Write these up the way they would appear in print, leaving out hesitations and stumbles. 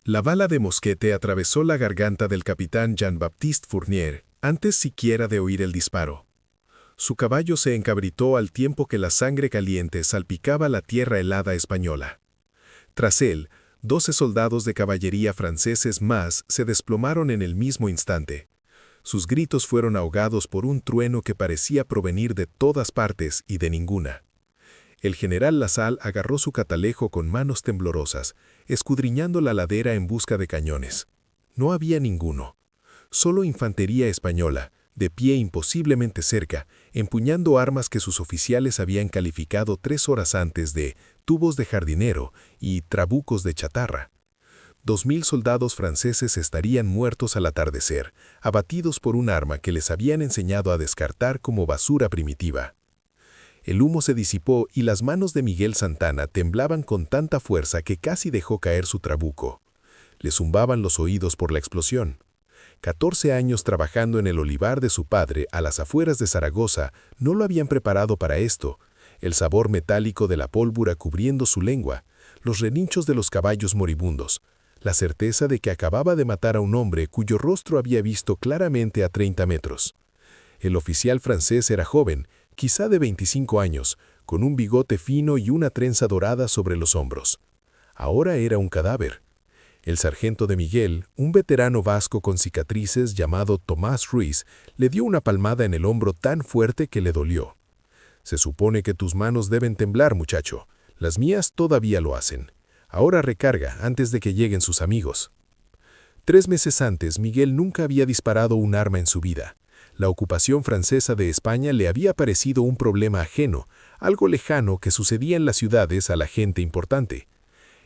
La bala de mosquete atravesó la garganta del capitán Jean-Baptiste Fournier antes siquiera de oír el disparo. Su caballo se encabritó al tiempo que la sangre caliente salpicaba la tierra helada española. Tras él, 12 soldados de caballería franceses más se desplomaron en el mismo instante. Sus gritos fueron ahogados por un trueno que parecía provenir de todas partes y de ninguna. El general Lasalle agarró su catalejo con manos temblorosas, escudriñando la ladera en busca de cañones. No había ninguno. Solo infantería española, de pie imposiblemente cerca, empuñando armas que sus oficiales habían calificado 3 horas antes de tubos de jardinero y trabucos de chatarra. 2000 soldados franceses estarían muertos al atardecer, abatidos por un arma que les habían enseñado a descartar como basura primitiva. El humo se disipó y las manos de Miguel Santana temblaban con tanta fuerza que casi dejó caer su trabuco. Le zumbaban los oídos por la explosión. 14 años trabajando en el olivar de su padre a las afueras de Zaragoza no lo habían preparado para esto. El sabor metálico de la pólvora cubriendo su lengua, los relinchos de los caballos moribundos, la certeza de que acababa de matar a un hombre cuyo rostro había visto claramente a 30 metros. El oficial francés era joven, quizá de 25 años, con un bigote fino y una trenza dorada sobre los hombros. Ahora era un cadáver. El sargento de Miguel, un veterano vasco con cicatrices llamado Tomás Ruiz, le dio una palmada en el hombro tan fuerte que le dolió. «Se supone que tus manos deben temblar, muchacho. Las mías todavía lo hacen. Ahora recarga antes de que lleguen sus amigos». 3 meses antes, Miguel nunca había disparado un arma en su vida. La ocupación francesa de España le había parecido un problema ajeno, algo lejano que sucedía en las ciudades a la gente importante.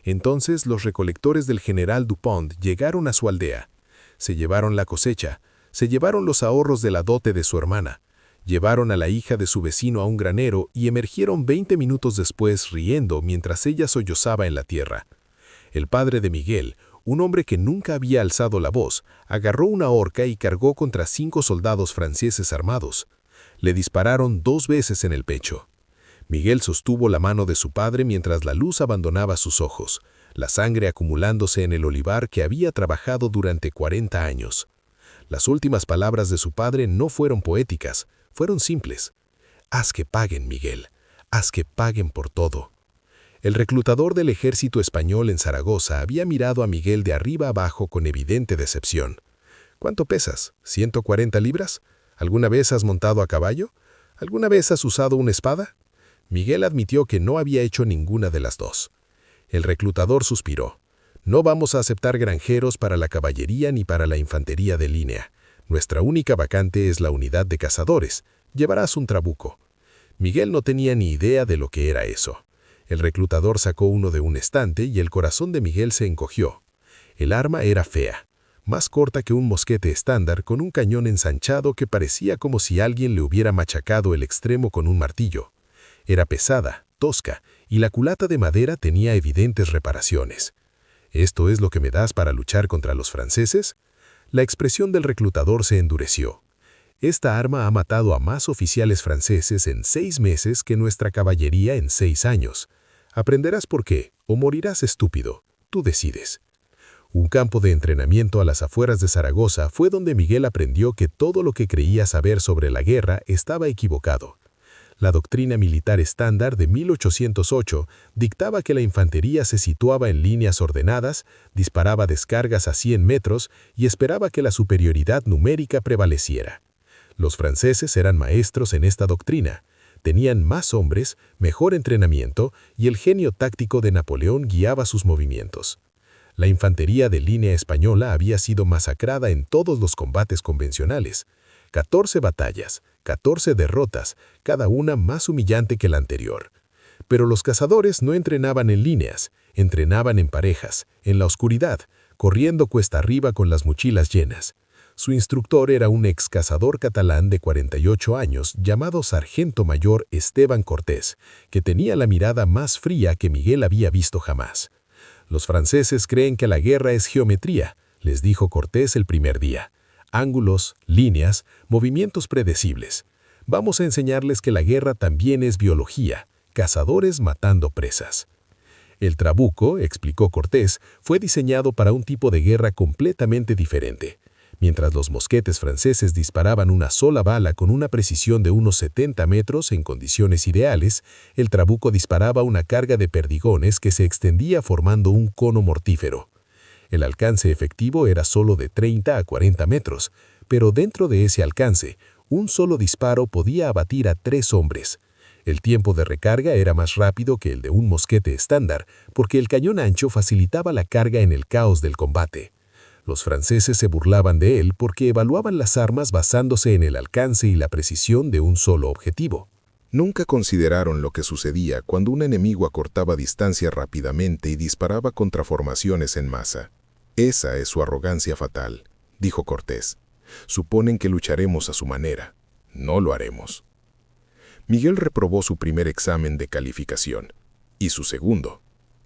Entonces los recolectores del general Dupont llegaron a su aldea. Se llevaron la cosecha, se llevaron los ahorros de la dote de su hermana, llevaron a la hija de su vecino a un granero y emergieron 20 minutos después riendo mientras ella sollozaba en la tierra. El padre de Miguel, un hombre que nunca había alzado la voz, agarró una horca y cargó contra 5 soldados franceses armados. Le dispararon 2 veces en el pecho. Miguel sostuvo la mano de su padre mientras la luz abandonaba sus ojos, la sangre acumulándose en el olivar que había trabajado durante 40 años. Las últimas palabras de su padre no fueron poéticas, fueron simples. «Haz que paguen, Miguel, haz que paguen por todo». El reclutador del ejército español en Zaragoza había mirado a Miguel de arriba abajo con evidente decepción. «¿Cuánto pesas? ¿140 libras? ¿Alguna vez has montado a caballo? ¿Alguna vez has usado una espada?» Miguel admitió que no había hecho ninguna de las dos. El reclutador suspiró. «No vamos a aceptar granjeros para la caballería ni para la infantería de línea. Nuestra única vacante es la unidad de cazadores. Llevarás un trabuco». Miguel no tenía ni idea de lo que era eso. El reclutador sacó uno de un estante y el corazón de Miguel se encogió. El arma era fea, más corta que un mosquete estándar con un cañón ensanchado que parecía como si alguien le hubiera machacado el extremo con un martillo. Era pesada, tosca, y la culata de madera tenía evidentes reparaciones. «¿Esto es lo que me das para luchar contra los franceses?» La expresión del reclutador se endureció. «Esta arma ha matado a más oficiales franceses en 6 meses que nuestra caballería en 6 años. Aprenderás por qué, o morirás estúpido. Tú decides». Un campo de entrenamiento a las afueras de Zaragoza fue donde Miguel aprendió que todo lo que creía saber sobre la guerra estaba equivocado. La doctrina militar estándar de 1808 dictaba que la infantería se situaba en líneas ordenadas, disparaba descargas a 100 metros y esperaba que la superioridad numérica prevaleciera. Los franceses eran maestros en esta doctrina. Tenían más hombres, mejor entrenamiento y el genio táctico de Napoleón guiaba sus movimientos. La infantería de línea española había sido masacrada en todos los combates convencionales. 14 batallas, 14 derrotas, cada una más humillante que la anterior. Pero los cazadores no entrenaban en líneas, entrenaban en parejas, en la oscuridad, corriendo cuesta arriba con las mochilas llenas. Su instructor era un ex cazador catalán de 48 años llamado Sargento Mayor Esteban Cortés, que tenía la mirada más fría que Miguel había visto jamás. «Los franceses creen que la guerra es geometría», les dijo Cortés el primer día. «Ángulos, líneas, movimientos predecibles. Vamos a enseñarles que la guerra también es biología, cazadores matando presas». El trabuco, explicó Cortés, fue diseñado para un tipo de guerra completamente diferente. Mientras los mosquetes franceses disparaban una sola bala con una precisión de unos 70 metros en condiciones ideales, el trabuco disparaba una carga de perdigones que se extendía formando un cono mortífero. El alcance efectivo era solo de 30 a 40 metros, pero dentro de ese alcance, un solo disparo podía abatir a 3 hombres. El tiempo de recarga era más rápido que el de un mosquete estándar, porque el cañón ancho facilitaba la carga en el caos del combate. Los franceses se burlaban de él porque evaluaban las armas basándose en el alcance y la precisión de un solo objetivo. Nunca consideraron lo que sucedía cuando un enemigo acortaba distancia rápidamente y disparaba contra formaciones en masa. Esa es su arrogancia fatal, dijo Cortés. Suponen que lucharemos a su manera. No lo haremos. Miguel reprobó su primer examen de calificación, y su segundo,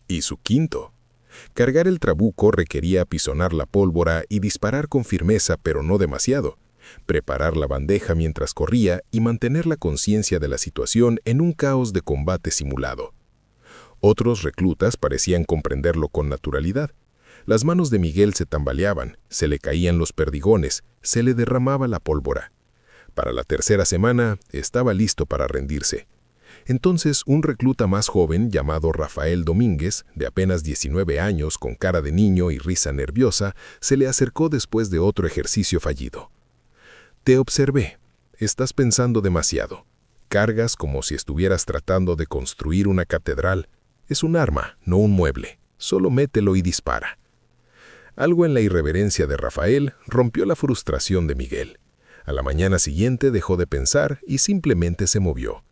y su quinto. Cargar el trabuco requería apisonar la pólvora y disparar con firmeza, pero no demasiado. Preparar la bandeja mientras corría y mantener la conciencia de la situación en un caos de combate simulado. Otros reclutas parecían comprenderlo con naturalidad. Las manos de Miguel se tambaleaban, se le caían los perdigones, se le derramaba la pólvora. Para la tercera semana estaba listo para rendirse. Entonces un recluta más joven llamado Rafael Domínguez, de apenas 19 años, con cara de niño y risa nerviosa, se le acercó después de otro ejercicio fallido. «Te observé. Estás pensando demasiado. Cargas como si estuvieras tratando de construir una catedral. Es un arma, no un mueble. Solo mételo y dispara». Algo en la irreverencia de Rafael rompió la frustración de Miguel. A la mañana siguiente dejó de pensar y simplemente se movió.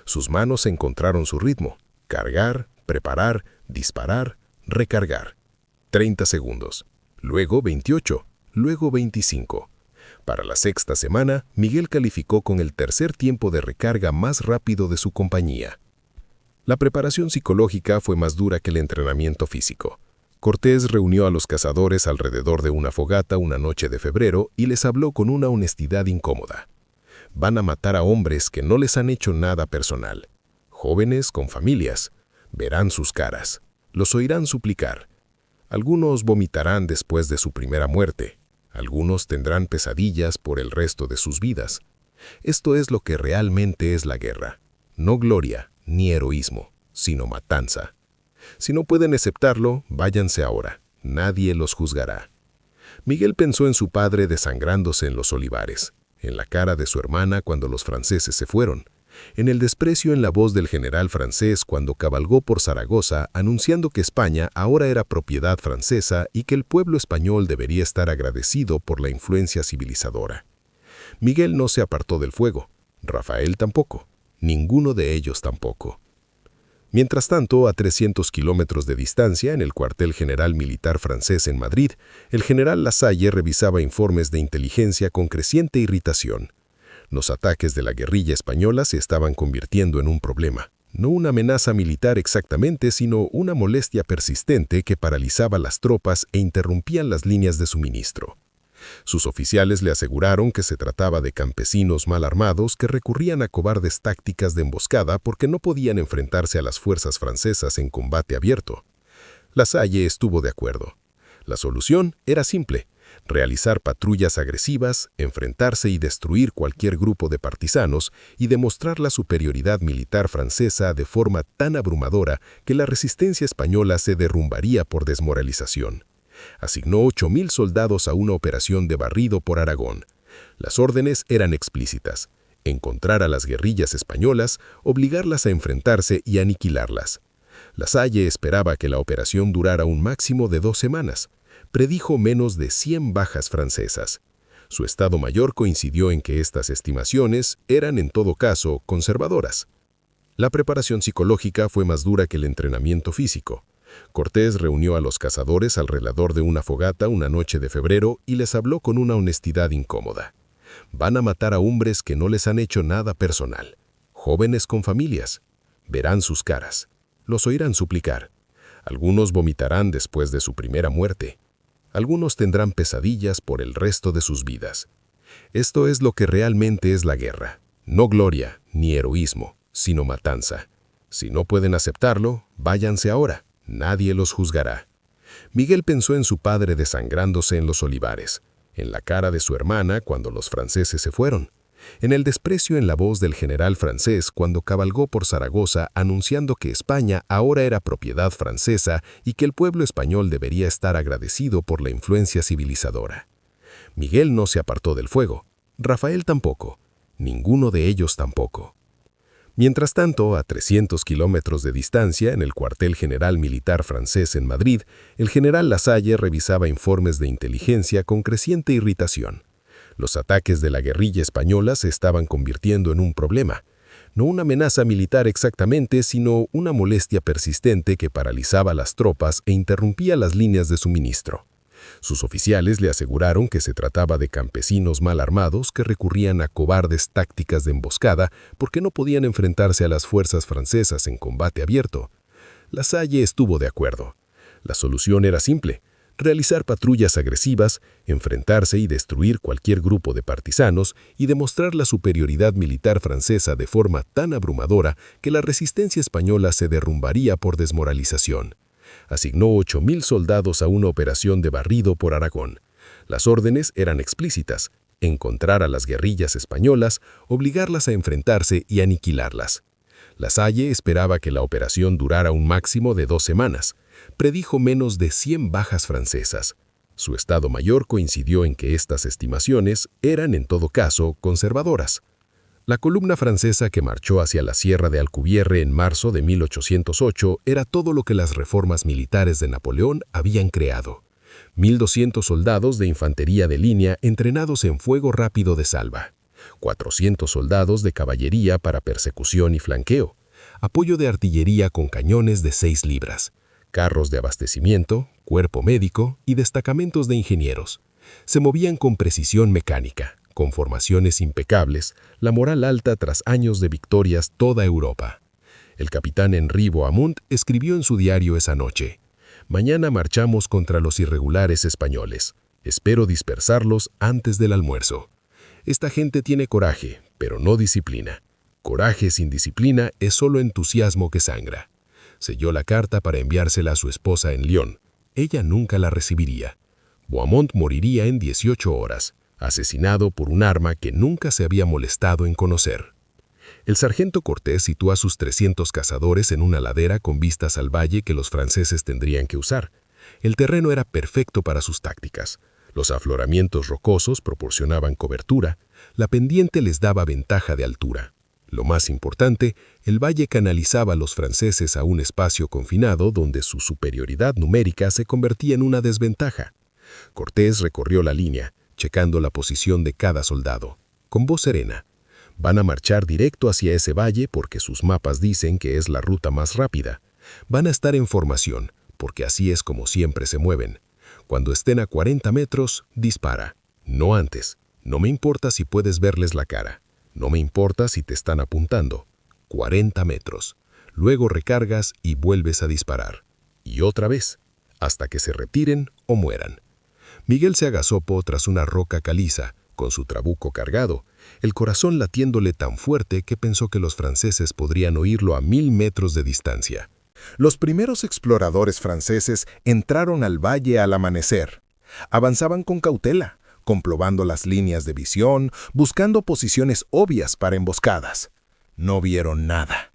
Sus manos encontraron su ritmo. Cargar, preparar, disparar, recargar. 30 segundos. Luego 28. Luego 25. Para la sexta semana, Miguel calificó con el tercer tiempo de recarga más rápido de su compañía. La preparación psicológica fue más dura que el entrenamiento físico. Cortés reunió a los cazadores alrededor de una fogata una noche de febrero y les habló con una honestidad incómoda. Van a matar a hombres que no les han hecho nada personal. Jóvenes con familias. Verán sus caras. Los oirán suplicar. Algunos vomitarán después de su primera muerte. Algunos tendrán pesadillas por el resto de sus vidas. Esto es lo que realmente es la guerra. No gloria ni heroísmo, sino matanza. Si no pueden aceptarlo, váyanse ahora. Nadie los juzgará. Miguel pensó en su padre desangrándose en los olivares, en la cara de su hermana cuando los franceses se fueron, en el desprecio en la voz del general francés cuando cabalgó por Zaragoza anunciando que España ahora era propiedad francesa y que el pueblo español debería estar agradecido por la influencia civilizadora. Miguel no se apartó del fuego, Rafael tampoco, ninguno de ellos tampoco. Mientras tanto, a 300 kilómetros de distancia, en el cuartel general militar francés en Madrid, el general Lasalle revisaba informes de inteligencia con creciente irritación. Los ataques de la guerrilla española se estaban convirtiendo en un problema. No una amenaza militar exactamente, sino una molestia persistente que paralizaba las tropas e interrumpían las líneas de suministro. Sus oficiales le aseguraron que se trataba de campesinos mal armados que recurrían a cobardes tácticas de emboscada porque no podían enfrentarse a las fuerzas francesas en combate abierto. Lasalle estuvo de acuerdo. La solución era simple: realizar patrullas agresivas, enfrentarse y destruir cualquier grupo de partisanos y demostrar la superioridad militar francesa de forma tan abrumadora que la resistencia española se derrumbaría por desmoralización. Asignó 8.000 soldados a una operación de barrido por Aragón. Las órdenes eran explícitas: encontrar a las guerrillas españolas, obligarlas a enfrentarse y aniquilarlas. Lasalle esperaba que la operación durara un máximo de 2 semanas. Predijo menos de 100 bajas francesas. Su Estado Mayor coincidió en que estas estimaciones eran, en todo caso, conservadoras. La preparación psicológica fue más dura que el entrenamiento físico. Cortés reunió a los cazadores alrededor de una fogata una noche de febrero y les habló con una honestidad incómoda. Van a matar a hombres que no les han hecho nada personal. Jóvenes con familias. Verán sus caras. Los oirán suplicar. Algunos vomitarán después de su primera muerte. Algunos tendrán pesadillas por el resto de sus vidas. Esto es lo que realmente es la guerra. No gloria ni heroísmo, sino matanza. Si no pueden aceptarlo, váyanse ahora. Nadie los juzgará. Miguel pensó en su padre desangrándose en los olivares, en la cara de su hermana cuando los franceses se fueron, en el desprecio en la voz del general francés cuando cabalgó por Zaragoza anunciando que España ahora era propiedad francesa y que el pueblo español debería estar agradecido por la influencia civilizadora. Miguel no se apartó del fuego, Rafael tampoco, ninguno de ellos tampoco. Mientras tanto, a 300 kilómetros de distancia, en el cuartel general militar francés en Madrid, el general Lasalle revisaba informes de inteligencia con creciente irritación. Los ataques de la guerrilla española se estaban convirtiendo en un problema. No una amenaza militar exactamente, sino una molestia persistente que paralizaba las tropas e interrumpía las líneas de suministro. Sus oficiales le aseguraron que se trataba de campesinos mal armados que recurrían a cobardes tácticas de emboscada porque no podían enfrentarse a las fuerzas francesas en combate abierto. Lasalle estuvo de acuerdo. La solución era simple: realizar patrullas agresivas, enfrentarse y destruir cualquier grupo de partisanos y demostrar la superioridad militar francesa de forma tan abrumadora que la resistencia española se derrumbaría por desmoralización. Asignó 8.000 soldados a una operación de barrido por Aragón. Las órdenes eran explícitas: encontrar a las guerrillas españolas, obligarlas a enfrentarse y aniquilarlas. Lasalle esperaba que la operación durara un máximo de 2 semanas. Predijo menos de 100 bajas francesas. Su Estado Mayor coincidió en que estas estimaciones eran, en todo caso, conservadoras. La columna francesa que marchó hacia la Sierra de Alcubierre en marzo de 1808 era todo lo que las reformas militares de Napoleón habían creado. 1.200 soldados de infantería de línea entrenados en fuego rápido de salva. 400 soldados de caballería para persecución y flanqueo. Apoyo de artillería con cañones de 6 libras. Carros de abastecimiento, cuerpo médico y destacamentos de ingenieros. Se movían con precisión mecánica, con formaciones impecables, la moral alta tras años de victorias toda Europa. El capitán Henri Bohemond escribió en su diario esa noche: «Mañana marchamos contra los irregulares españoles. Espero dispersarlos antes del almuerzo. Esta gente tiene coraje, pero no disciplina. Coraje sin disciplina es solo entusiasmo que sangra». Selló la carta para enviársela a su esposa en Lyon. Ella nunca la recibiría. Bohemond moriría en 18 horas, asesinado por un arma que nunca se había molestado en conocer. El sargento Cortés situó a sus 300 cazadores en una ladera con vistas al valle que los franceses tendrían que usar. El terreno era perfecto para sus tácticas. Los afloramientos rocosos proporcionaban cobertura, la pendiente les daba ventaja de altura. Lo más importante, el valle canalizaba a los franceses a un espacio confinado donde su superioridad numérica se convertía en una desventaja. Cortés recorrió la línea, checando la posición de cada soldado, con voz serena. Van a marchar directo hacia ese valle porque sus mapas dicen que es la ruta más rápida. Van a estar en formación, porque así es como siempre se mueven. Cuando estén a 40 metros, dispara. No antes. No me importa si puedes verles la cara. No me importa si te están apuntando. 40 metros. Luego recargas y vuelves a disparar. Y otra vez, hasta que se retiren o mueran. Miguel se agazapó tras una roca caliza, con su trabuco cargado, el corazón latiéndole tan fuerte que pensó que los franceses podrían oírlo a 1000 metros de distancia. Los primeros exploradores franceses entraron al valle al amanecer. Avanzaban con cautela, comprobando las líneas de visión, buscando posiciones obvias para emboscadas. No vieron nada.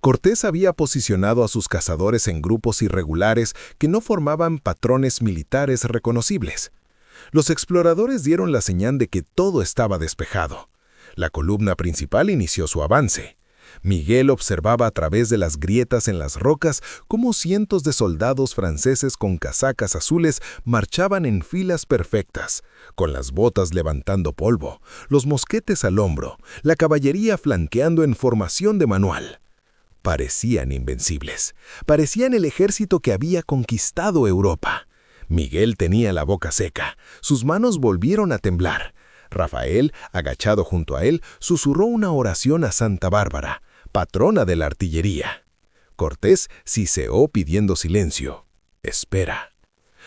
Cortés había posicionado a sus cazadores en grupos irregulares que no formaban patrones militares reconocibles. Los exploradores dieron la señal de que todo estaba despejado. La columna principal inició su avance. Miguel observaba a través de las grietas en las rocas cómo cientos de soldados franceses con casacas azules marchaban en filas perfectas, con las botas levantando polvo, los mosquetes al hombro, la caballería flanqueando en formación de manual. Parecían invencibles. Parecían el ejército que había conquistado Europa. Miguel tenía la boca seca. Sus manos volvieron a temblar. Rafael, agachado junto a él, susurró una oración a Santa Bárbara, patrona de la artillería. Cortés siseó pidiendo silencio. Espera.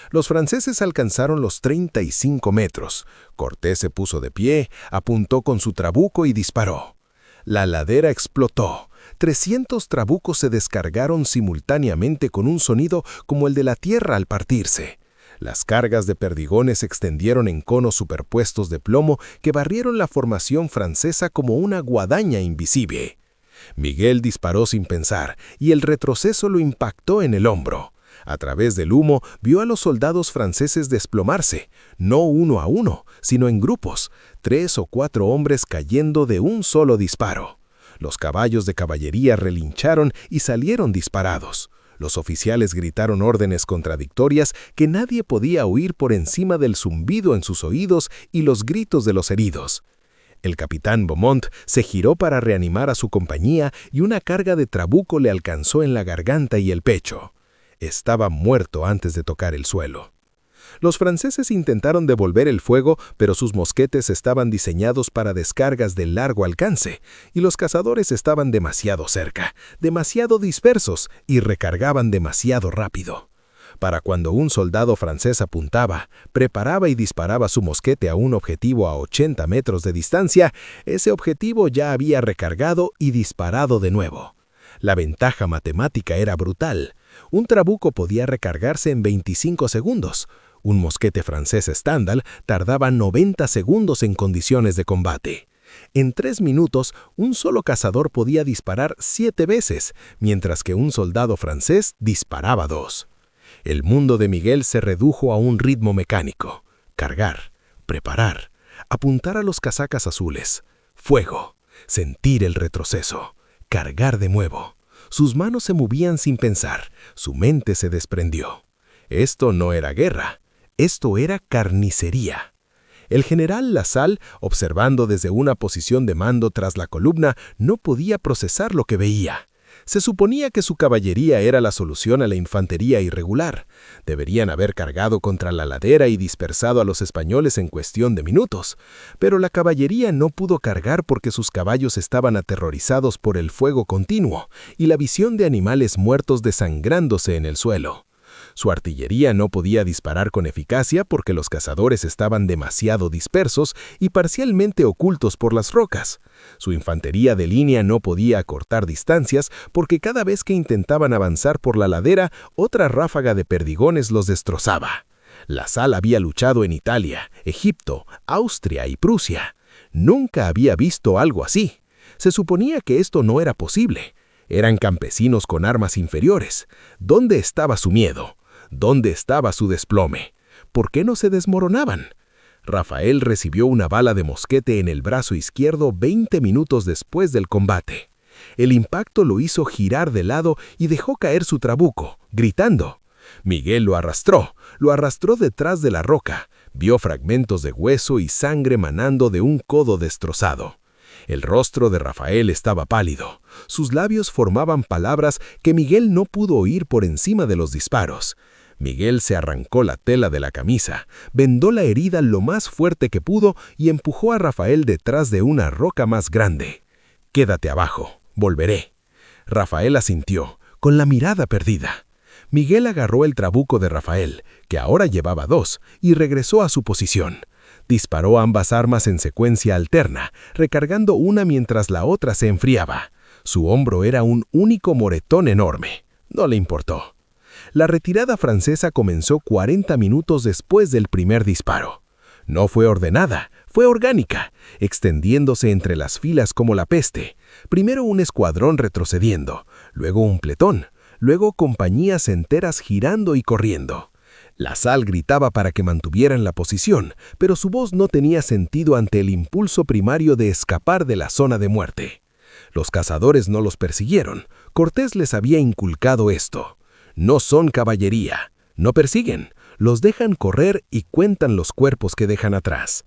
Los franceses alcanzaron los 35 metros. Cortés se puso de pie, apuntó con su trabuco y disparó. La ladera explotó. 300 trabucos se descargaron simultáneamente con un sonido como el de la tierra al partirse. Las cargas de perdigones se extendieron en conos superpuestos de plomo que barrieron la formación francesa como una guadaña invisible. Miguel disparó sin pensar, y el retroceso lo impactó en el hombro. A través del humo vio a los soldados franceses desplomarse, no uno a uno, sino en grupos, 3 o 4 hombres cayendo de un solo disparo. Los caballos de caballería relincharon y salieron disparados. Los oficiales gritaron órdenes contradictorias que nadie podía oír por encima del zumbido en sus oídos y los gritos de los heridos. El capitán Beaumont se giró para reanimar a su compañía y una carga de trabuco le alcanzó en la garganta y el pecho. Estaba muerto antes de tocar el suelo. Los franceses intentaron devolver el fuego, pero sus mosquetes estaban diseñados para descargas de largo alcance, y los cazadores estaban demasiado cerca, demasiado dispersos, y recargaban demasiado rápido. Para cuando un soldado francés apuntaba, preparaba y disparaba su mosquete a un objetivo a 80 metros de distancia, ese objetivo ya había recargado y disparado de nuevo. La ventaja matemática era brutal. Un trabuco podía recargarse en 25 segundos. Un mosquete francés estándar tardaba 90 segundos en condiciones de combate. En 3 minutos, un solo cazador podía disparar 7 veces, mientras que un soldado francés disparaba 2. El mundo de Miguel se redujo a un ritmo mecánico. Cargar, preparar, apuntar a los casacas azules, fuego, sentir el retroceso, cargar de nuevo. Sus manos se movían sin pensar, su mente se desprendió. Esto no era guerra, esto era carnicería. El general Lasalle, observando desde una posición de mando tras la columna, no podía procesar lo que veía. Se suponía que su caballería era la solución a la infantería irregular. Deberían haber cargado contra la ladera y dispersado a los españoles en cuestión de minutos. Pero la caballería no pudo cargar porque sus caballos estaban aterrorizados por el fuego continuo y la visión de animales muertos desangrándose en el suelo. Su artillería no podía disparar con eficacia porque los cazadores estaban demasiado dispersos y parcialmente ocultos por las rocas. Su infantería de línea no podía acortar distancias porque cada vez que intentaban avanzar por la ladera, otra ráfaga de perdigones los destrozaba. Lasalle había luchado en Italia, Egipto, Austria y Prusia. Nunca había visto algo así. Se suponía que esto no era posible. Eran campesinos con armas inferiores. ¿Dónde estaba su miedo? ¿Dónde estaba su desplome? ¿Por qué no se desmoronaban? Rafael recibió una bala de mosquete en el brazo izquierdo 20 minutos después del combate. El impacto lo hizo girar de lado y dejó caer su trabuco, gritando. Miguel lo arrastró detrás de la roca. Vio fragmentos de hueso y sangre manando de un codo destrozado. El rostro de Rafael estaba pálido. Sus labios formaban palabras que Miguel no pudo oír por encima de los disparos. Miguel se arrancó la tela de la camisa, vendó la herida lo más fuerte que pudo y empujó a Rafael detrás de una roca más grande. «Quédate abajo, volveré». Rafael asintió, con la mirada perdida. Miguel agarró el trabuco de Rafael, que ahora llevaba 2, y regresó a su posición. Disparó ambas armas en secuencia alterna, recargando una mientras la otra se enfriaba. Su hombro era un único moretón enorme. No le importó. La retirada francesa comenzó 40 minutos después del primer disparo. No fue ordenada, fue orgánica, extendiéndose entre las filas como la peste. Primero un escuadrón retrocediendo, luego un pelotón, luego compañías enteras girando y corriendo. Lasalle gritaba para que mantuvieran la posición, pero su voz no tenía sentido ante el impulso primario de escapar de la zona de muerte. Los cazadores no los persiguieron. Cortés les había inculcado esto. No son caballería, no persiguen, los dejan correr y cuentan los cuerpos que dejan atrás.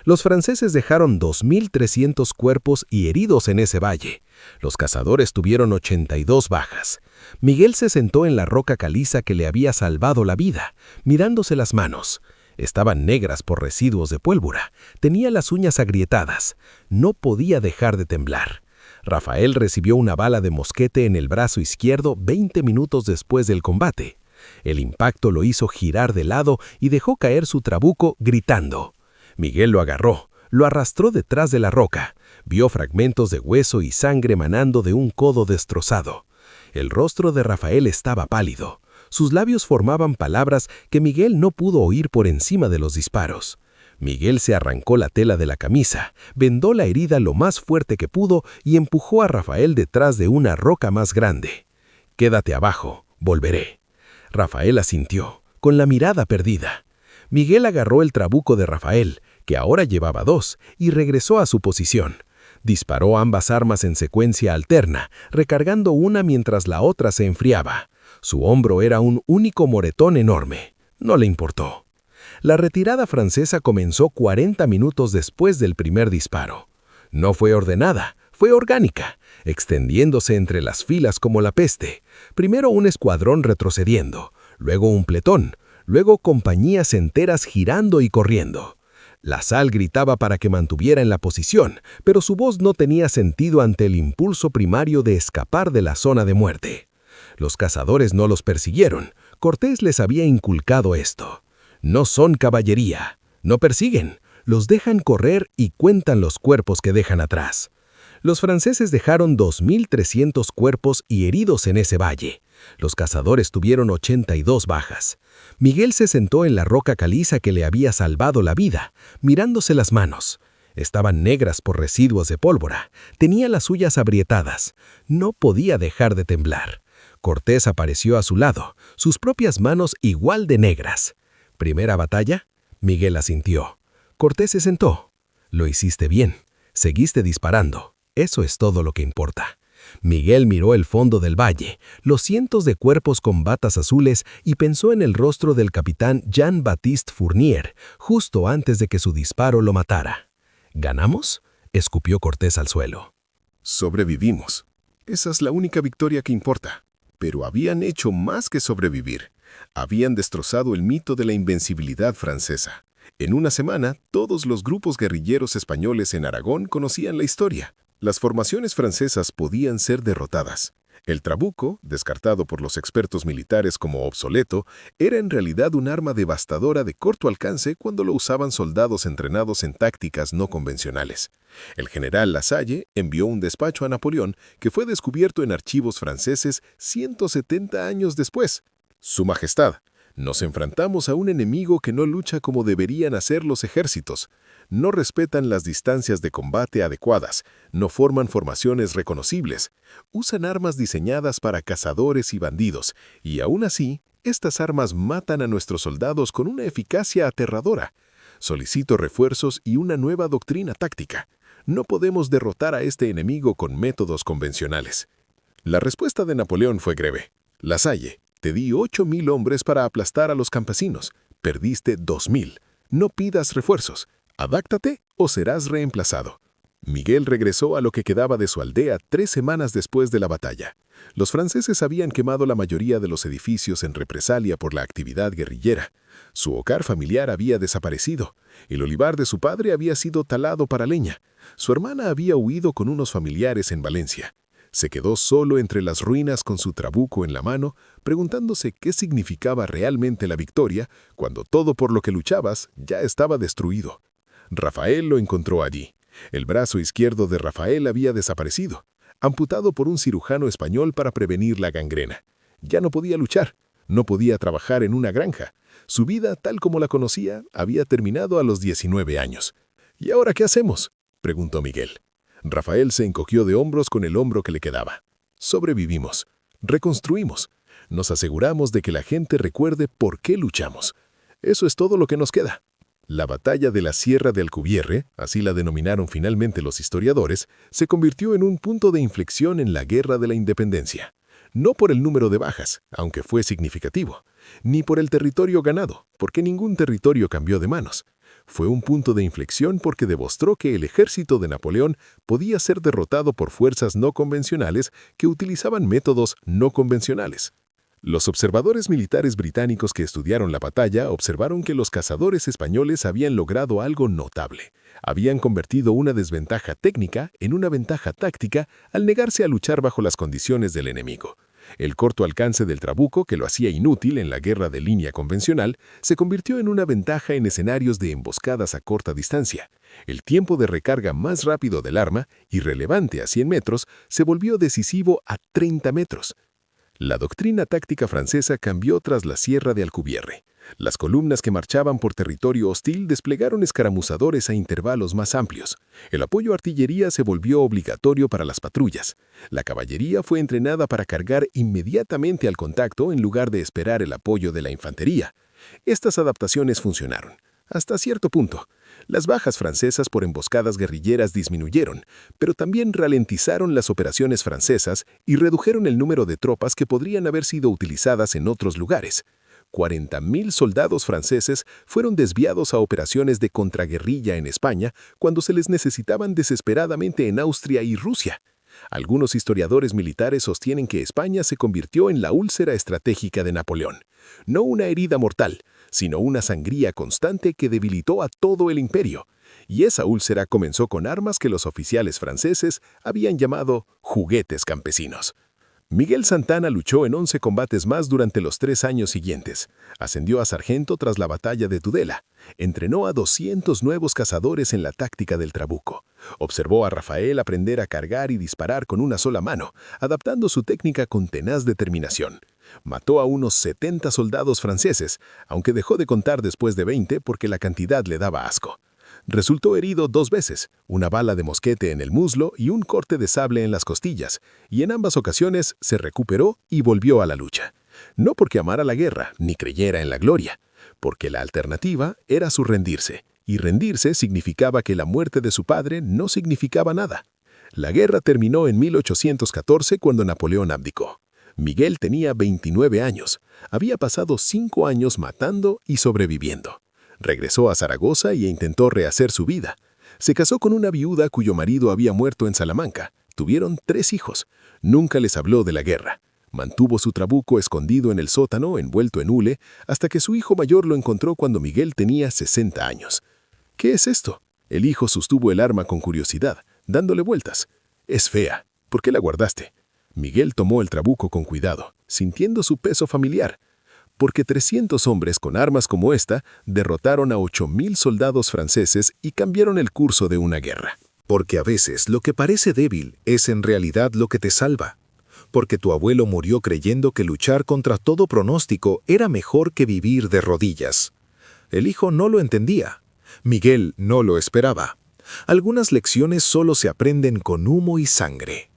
Los franceses dejaron 2.300 cuerpos y heridos en ese valle. Los cazadores tuvieron 82 bajas. Miguel se sentó en la roca caliza que le había salvado la vida, mirándose las manos. Estaban negras por residuos de pólvora. Tenía las uñas agrietadas. No podía dejar de temblar. Rafael recibió una bala de mosquete en el brazo izquierdo 20 minutos después del combate. El impacto lo hizo girar de lado y dejó caer su trabuco gritando. Miguel lo agarró, Lo arrastró detrás de la roca. Vio fragmentos de hueso y sangre manando de un codo destrozado. El rostro de Rafael estaba pálido. Sus labios formaban palabras que Miguel no pudo oír por encima de los disparos. Miguel se arrancó la tela de la camisa, vendó la herida lo más fuerte que pudo y empujó a Rafael detrás de una roca más grande. «Quédate abajo, volveré». Rafael asintió, con la mirada perdida. Miguel agarró el trabuco de Rafael, que ahora llevaba 2, y regresó a su posición. Disparó ambas armas en secuencia alterna, recargando una mientras la otra se enfriaba. Su hombro era un único moretón enorme. No le importó. La retirada francesa comenzó 40 minutos después del primer disparo. No fue ordenada, fue orgánica, extendiéndose entre las filas como la peste. Primero un escuadrón retrocediendo, luego un pelotón, luego compañías enteras girando y corriendo. La sal gritaba para que mantuviera en la posición, pero su voz no tenía sentido ante el impulso primario de escapar de la zona de muerte. Los cazadores no los persiguieron. Cortés les había inculcado esto. No son caballería, no persiguen, los dejan correr y cuentan los cuerpos que dejan atrás. Los franceses dejaron 2.300 cuerpos y heridos en ese valle. Los cazadores tuvieron 82 bajas. Miguel se sentó en la roca caliza que le había salvado la vida, mirándose las manos. Estaban negras por residuos de pólvora. Tenía las uñas agrietadas. No podía dejar de temblar. Cortés apareció a su lado, sus propias manos igual de negras. ¿Primera batalla? Miguel asintió. Cortés se sentó. Lo hiciste bien. Seguiste disparando. Eso es todo lo que importa. Miguel miró el fondo del valle, los cientos de cuerpos con batas azules y pensó en el rostro del capitán Jean-Baptiste Fournier, justo antes de que su disparo lo matara. ¿Ganamos?, escupió Cortés al suelo. Sobrevivimos. Esa es la única victoria que importa. Pero habían hecho más que sobrevivir. Habían destrozado el mito de la invencibilidad francesa. En una semana, todos los grupos guerrilleros españoles en Aragón conocían la historia. Las formaciones francesas podían ser derrotadas. El trabuco, descartado por los expertos militares como obsoleto, era en realidad un arma devastadora de corto alcance cuando lo usaban soldados entrenados en tácticas no convencionales. El general Lasalle envió un despacho a Napoleón que fue descubierto en archivos franceses 170 años después. Su Majestad, nos enfrentamos a un enemigo que no lucha como deberían hacer los ejércitos. No respetan las distancias de combate adecuadas, no forman formaciones reconocibles, usan armas diseñadas para cazadores y bandidos, y aún así, estas armas matan a nuestros soldados con una eficacia aterradora. Solicito refuerzos y una nueva doctrina táctica. No podemos derrotar a este enemigo con métodos convencionales. La respuesta de Napoleón fue breve. Lasalle, te di 8.000 hombres para aplastar a los campesinos. Perdiste 2.000. No pidas refuerzos. Adáctate o serás reemplazado. Miguel regresó a lo que quedaba de su aldea 3 semanas después de la batalla. Los franceses habían quemado la mayoría de los edificios en represalia por la actividad guerrillera. Su hogar familiar había desaparecido. El olivar de su padre había sido talado para leña. Su hermana había huido con unos familiares en Valencia. Se quedó solo entre las ruinas con su trabuco en la mano, preguntándose qué significaba realmente la victoria cuando todo por lo que luchabas ya estaba destruido. Rafael lo encontró allí. El brazo izquierdo de Rafael había desaparecido, amputado por un cirujano español para prevenir la gangrena. Ya no podía luchar, no podía trabajar en una granja. Su vida, tal como la conocía, había terminado a los 19 años. ¿Y ahora qué hacemos?, preguntó Miguel. Rafael se encogió de hombros con el hombro que le quedaba. Sobrevivimos, reconstruimos, nos aseguramos de que la gente recuerde por qué luchamos. Eso es todo lo que nos queda. La batalla de la Sierra de Alcubierre, así la denominaron finalmente los historiadores, se convirtió en un punto de inflexión en la Guerra de la Independencia. No por el número de bajas, aunque fue significativo, ni por el territorio ganado, porque ningún territorio cambió de manos. Fue un punto de inflexión porque demostró que el ejército de Napoleón podía ser derrotado por fuerzas no convencionales que utilizaban métodos no convencionales. Los observadores militares británicos que estudiaron la batalla observaron que los cazadores españoles habían logrado algo notable. Habían convertido una desventaja técnica en una ventaja táctica al negarse a luchar bajo las condiciones del enemigo. El corto alcance del trabuco, que lo hacía inútil en la guerra de línea convencional, se convirtió en una ventaja en escenarios de emboscadas a corta distancia. El tiempo de recarga más rápido del arma, irrelevante a 100 metros, se volvió decisivo a 30 metros. La doctrina táctica francesa cambió tras la Sierra de Alcubierre. Las columnas que marchaban por territorio hostil desplegaron escaramuzadores a intervalos más amplios. El apoyo a artillería se volvió obligatorio para las patrullas. La caballería fue entrenada para cargar inmediatamente al contacto en lugar de esperar el apoyo de la infantería. Estas adaptaciones funcionaron, hasta cierto punto. Las bajas francesas por emboscadas guerrilleras disminuyeron, pero también ralentizaron las operaciones francesas y redujeron el número de tropas que podrían haber sido utilizadas en otros lugares. 40.000 soldados franceses fueron desviados a operaciones de contraguerrilla en España cuando se les necesitaban desesperadamente en Austria y Rusia. Algunos historiadores militares sostienen que España se convirtió en la úlcera estratégica de Napoleón. No una herida mortal, sino una sangría constante que debilitó a todo el imperio. Y esa úlcera comenzó con armas que los oficiales franceses habían llamado juguetes campesinos. Miguel Santana luchó en 11 combates más durante los 3 años siguientes. Ascendió a sargento tras la batalla de Tudela. Entrenó a 200 nuevos cazadores en la táctica del trabuco. Observó a Rafael aprender a cargar y disparar con una sola mano, adaptando su técnica con tenaz determinación. Mató a unos 70 soldados franceses, aunque dejó de contar después de 20 porque la cantidad le daba asco. Resultó herido 2 veces, una bala de mosquete en el muslo y un corte de sable en las costillas, y en ambas ocasiones se recuperó y volvió a la lucha. No porque amara la guerra ni creyera en la gloria, porque la alternativa era su rendirse, y rendirse significaba que la muerte de su padre no significaba nada. La guerra terminó en 1814 cuando Napoleón abdicó. Miguel tenía 29 años, había pasado 5 años matando y sobreviviendo. Regresó a Zaragoza e intentó rehacer su vida. Se casó con una viuda cuyo marido había muerto en Salamanca. Tuvieron 3 hijos. Nunca les habló de la guerra. Mantuvo su trabuco escondido en el sótano, envuelto en hule, hasta que su hijo mayor lo encontró cuando Miguel tenía 60 años. ¿Qué es esto? El hijo sostuvo el arma con curiosidad, dándole vueltas. Es fea. ¿Por qué la guardaste? Miguel tomó el trabuco con cuidado, sintiendo su peso familiar. Porque 300 hombres con armas como esta derrotaron a 8.000 soldados franceses y cambiaron el curso de una guerra. Porque a veces lo que parece débil es en realidad lo que te salva. Porque tu abuelo murió creyendo que luchar contra todo pronóstico era mejor que vivir de rodillas. El hijo no lo entendía. Miguel no lo esperaba. Algunas lecciones solo se aprenden con humo y sangre.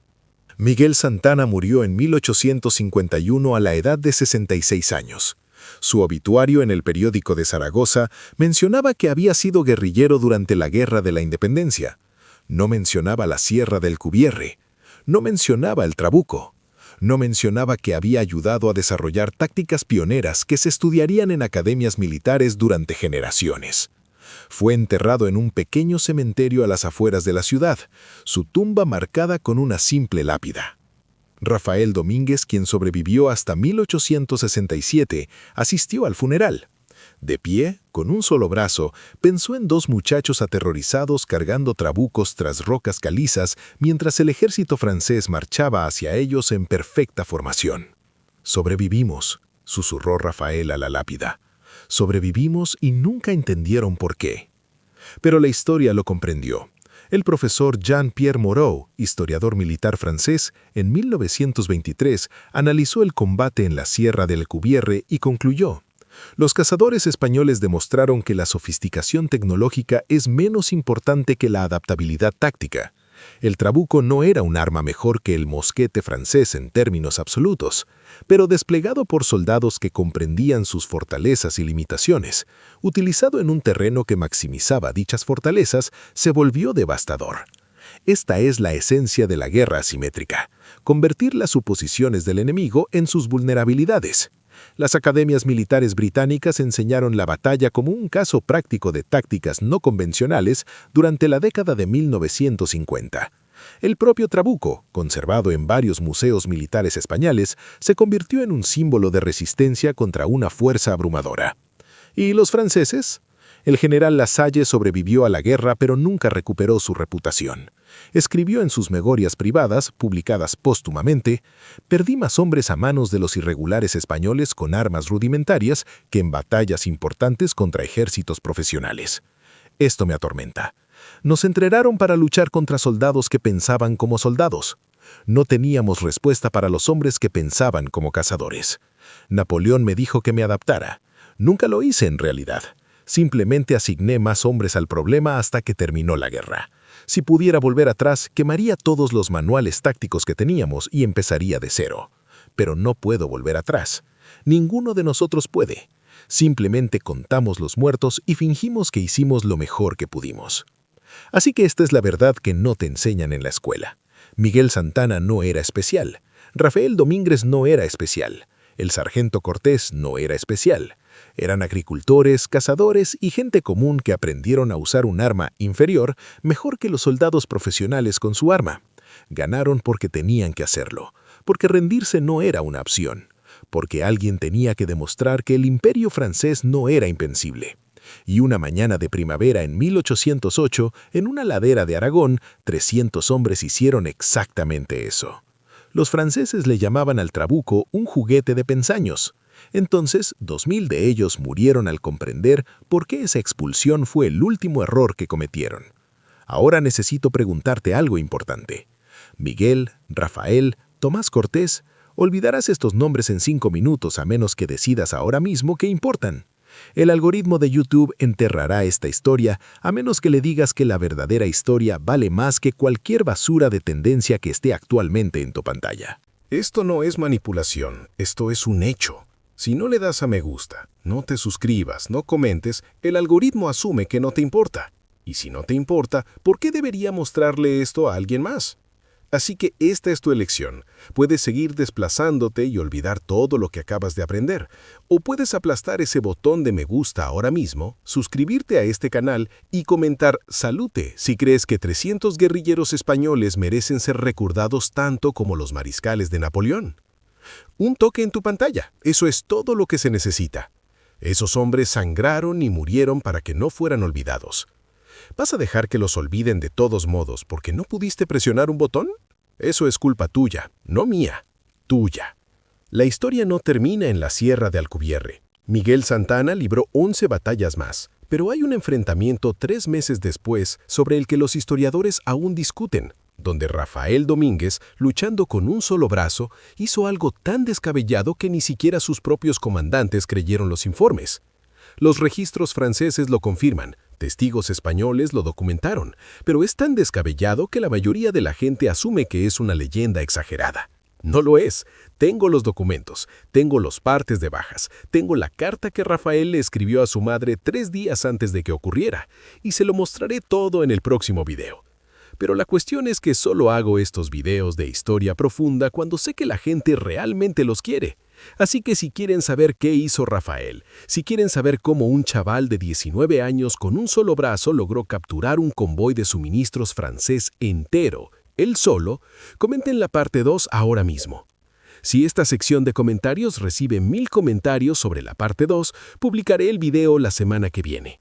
Miguel Santana murió en 1851 a la edad de 66 años. Su obituario en el periódico de Zaragoza mencionaba que había sido guerrillero durante la Guerra de la Independencia. No mencionaba la Sierra del Cubierre. No mencionaba el trabuco. No mencionaba que había ayudado a desarrollar tácticas pioneras que se estudiarían en academias militares durante generaciones. Fue enterrado en un pequeño cementerio a las afueras de la ciudad, su tumba marcada con una simple lápida. Rafael Domínguez, quien sobrevivió hasta 1867, asistió al funeral. De pie, con un solo brazo, pensó en 2 muchachos aterrorizados cargando trabucos tras rocas calizas mientras el ejército francés marchaba hacia ellos en perfecta formación. «Sobrevivimos», susurró Rafael a la lápida. Sobrevivimos y nunca entendieron por qué. Pero la historia lo comprendió. El profesor Jean-Pierre Moreau, historiador militar francés, en 1923 analizó el combate en la Sierra del Cubierre y concluyó: los cazadores españoles demostraron que la sofisticación tecnológica es menos importante que la adaptabilidad táctica. El trabuco no era un arma mejor que el mosquete francés en términos absolutos, pero desplegado por soldados que comprendían sus fortalezas y limitaciones, utilizado en un terreno que maximizaba dichas fortalezas, se volvió devastador. Esta es la esencia de la guerra asimétrica: convertir las suposiciones del enemigo en sus vulnerabilidades. Las academias militares británicas enseñaron la batalla como un caso práctico de tácticas no convencionales durante la década de 1950. El propio trabuco, conservado en varios museos militares españoles, se convirtió en un símbolo de resistencia contra una fuerza abrumadora. ¿Y los franceses? El general Lasalle sobrevivió a la guerra pero nunca recuperó su reputación. Escribió en sus memorias privadas, publicadas póstumamente, «Perdí más hombres a manos de los irregulares españoles con armas rudimentarias que en batallas importantes contra ejércitos profesionales. Esto me atormenta. Nos entrenaron para luchar contra soldados que pensaban como soldados. No teníamos respuesta para los hombres que pensaban como cazadores. Napoleón me dijo que me adaptara. Nunca lo hice en realidad. Simplemente asigné más hombres al problema hasta que terminó la guerra. Si pudiera volver atrás, quemaría todos los manuales tácticos que teníamos y empezaría de cero. Pero no puedo volver atrás. Ninguno de nosotros puede. Simplemente contamos los muertos y fingimos que hicimos lo mejor que pudimos». Así que esta es la verdad que no te enseñan en la escuela. Miguel Santana no era especial. Rafael Domínguez no era especial. El sargento Cortés no era especial. Eran agricultores, cazadores y gente común que aprendieron a usar un arma inferior mejor que los soldados profesionales con su arma. Ganaron porque tenían que hacerlo, porque rendirse no era una opción, porque alguien tenía que demostrar que el imperio francés no era invencible. Y una mañana de primavera en 1808, en una ladera de Aragón, 300 hombres hicieron exactamente eso. Los franceses le llamaban al trabuco un juguete de pensaños. Entonces, 2000 de ellos murieron al comprender por qué esa expulsión fue el último error que cometieron. Ahora necesito preguntarte algo importante. Miguel, Rafael, Tomás Cortés, olvidarás estos nombres en 5 minutos a menos que decidas ahora mismo qué importan. El algoritmo de YouTube enterrará esta historia a menos que le digas que la verdadera historia vale más que cualquier basura de tendencia que esté actualmente en tu pantalla. Esto no es manipulación, esto es un hecho. Si no le das a me gusta, no te suscribas, no comentes, el algoritmo asume que no te importa. Y si no te importa, ¿por qué debería mostrarle esto a alguien más? Así que esta es tu elección. Puedes seguir desplazándote y olvidar todo lo que acabas de aprender. O puedes aplastar ese botón de me gusta ahora mismo, suscribirte a este canal y comentar «Salute» si crees que 300 guerrilleros españoles merecen ser recordados tanto como los mariscales de Napoleón. Un toque en tu pantalla, eso es todo lo que se necesita. Esos hombres sangraron y murieron para que no fueran olvidados. ¿Vas a dejar que los olviden de todos modos porque no pudiste presionar un botón? Eso es culpa tuya, no mía, tuya. La historia no termina en la Sierra de Alcubierre. Miguel Santana libró 11 batallas más, pero hay un enfrentamiento 3 meses después sobre el que los historiadores aún discuten, donde Rafael Domínguez, luchando con un solo brazo, hizo algo tan descabellado que ni siquiera sus propios comandantes creyeron los informes. Los registros franceses lo confirman, testigos españoles lo documentaron, pero es tan descabellado que la mayoría de la gente asume que es una leyenda exagerada. No lo es. Tengo los documentos, tengo los partes de bajas, tengo la carta que Rafael le escribió a su madre 3 días antes de que ocurriera, y se lo mostraré todo en el próximo video. Pero la cuestión es que solo hago estos videos de historia profunda cuando sé que la gente realmente los quiere. Así que si quieren saber qué hizo Rafael, si quieren saber cómo un chaval de 19 años con un solo brazo logró capturar un convoy de suministros francés entero, él solo, comenten la parte 2 ahora mismo. Si esta sección de comentarios recibe 1000 comentarios sobre la parte 2, publicaré el video la semana que viene.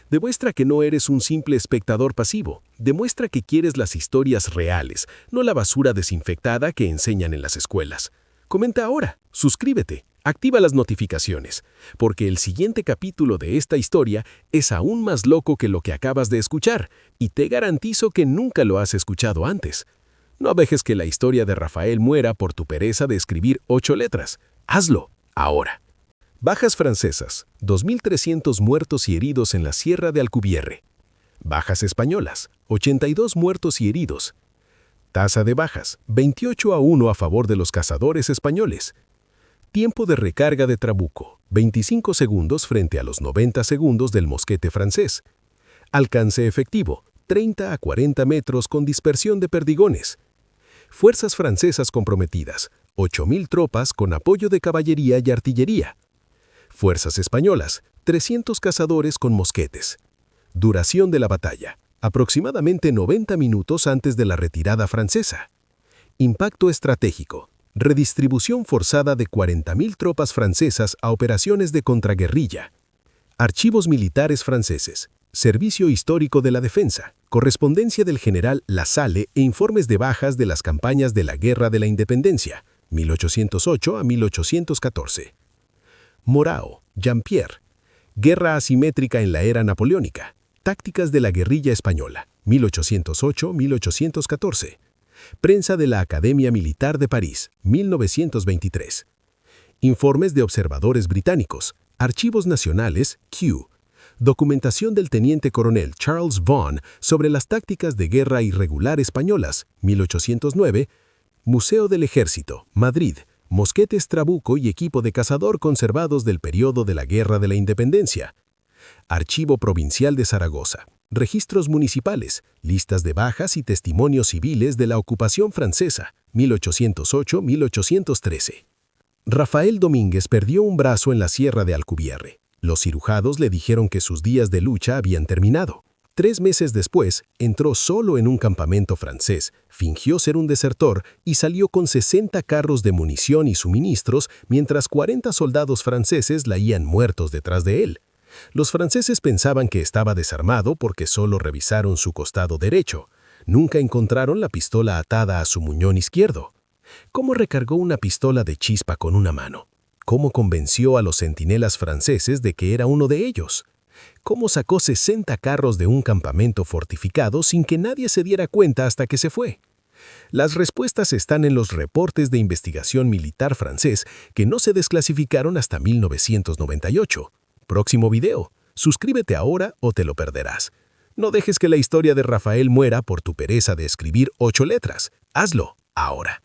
Demuestra que no eres un simple espectador pasivo. Demuestra que quieres las historias reales, no la basura desinfectada que enseñan en las escuelas. Comenta ahora, suscríbete, activa las notificaciones, porque el siguiente capítulo de esta historia es aún más loco que lo que acabas de escuchar, y te garantizo que nunca lo has escuchado antes. No dejes que la historia de Rafael muera por tu pereza de escribir 8 letras. Hazlo, ahora. Bajas francesas, 2.300 muertos y heridos en la Sierra de Alcubierre. Bajas españolas, 82 muertos y heridos. Tasa de bajas, 28-1 a favor de los cazadores españoles. Tiempo de recarga de trabuco, 25 segundos frente a los 90 segundos del mosquete francés. Alcance efectivo, 30 a 40 metros con dispersión de perdigones. Fuerzas francesas comprometidas, 8.000 tropas con apoyo de caballería y artillería. Fuerzas españolas, 300 cazadores con mosquetes. Duración de la batalla, aproximadamente 90 minutos antes de la retirada francesa. Impacto estratégico, redistribución forzada de 40.000 tropas francesas a operaciones de contraguerrilla. Archivos militares franceses. Servicio histórico de la defensa. Correspondencia del general Lasalle e informes de bajas de las campañas de la Guerra de la Independencia, 1808 a 1814. Morao, Jean-Pierre. Guerra asimétrica en la era napoleónica. Tácticas de la guerrilla española, 1808-1814. Prensa de la Academia Militar de París, 1923. Informes de observadores británicos. Archivos nacionales, Kew. Documentación del teniente coronel Charles Vaughan sobre las tácticas de guerra irregular españolas, 1809. Museo del Ejército, Madrid. Mosquetes Trabuco y equipo de cazador conservados del periodo de la Guerra de la Independencia. Archivo Provincial de Zaragoza. Registros municipales, listas de bajas y testimonios civiles de la ocupación francesa, 1808-1813. Rafael Domínguez perdió un brazo en la Sierra de Alcubierre. Los cirujanos le dijeron que sus días de lucha habían terminado. 3 meses después, entró solo en un campamento francés, fingió ser un desertor y salió con 60 carros de munición y suministros, mientras 40 soldados franceses laían muertos detrás de él. Los franceses pensaban que estaba desarmado porque solo revisaron su costado derecho. Nunca encontraron la pistola atada a su muñón izquierdo. ¿Cómo recargó una pistola de chispa con una mano? ¿Cómo convenció a los centinelas franceses de que era uno de ellos? ¿Cómo sacó 60 carros de un campamento fortificado sin que nadie se diera cuenta hasta que se fue? Las respuestas están en los reportes de investigación militar francés que no se desclasificaron hasta 1998. Próximo video. Suscríbete ahora o te lo perderás. No dejes que la historia de Rafael muera por tu pereza de escribir 8 letras. Hazlo ahora.